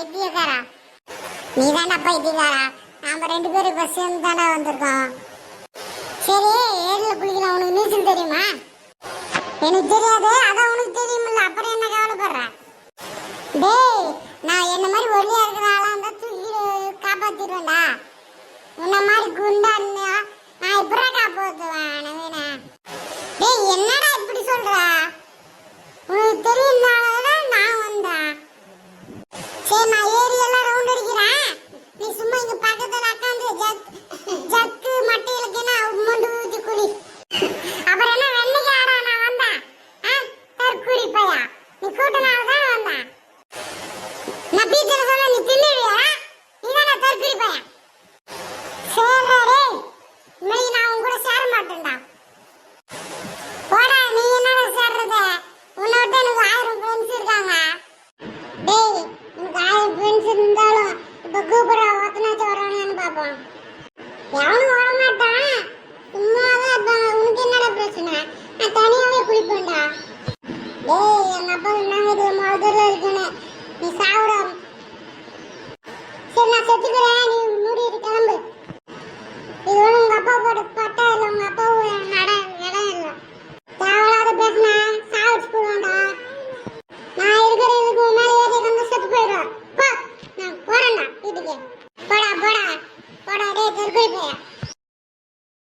பைத்தியக்காரா. நீ தாண்டா பைத்தியக்காரா. நாம 2 பேரும் இப்ப சேர்ந்து தாண்டா வந்திருக்கோம். சரி, ஏரியில குளிக்கலாம். உனக்கு நீச்சல் தெரியுமா? எனக்கு தெரியாது. அதான் உனக்கு தெரியுமில்ல, அப்புறம் என்ன கவலைப்படுற? டேய், நான் என்ன மாதிரி ஒல்லியா இருக்கிற ஆளா இருந்தா தூக்கி காப்பாத்திடுவேன்டா. உன்ன மாதிரி குண்டா இருந்தா நான் இப்பதான் காப்பாத்துவேன். நவீனா, டேய் என்னடா இப்படி சொல்ற?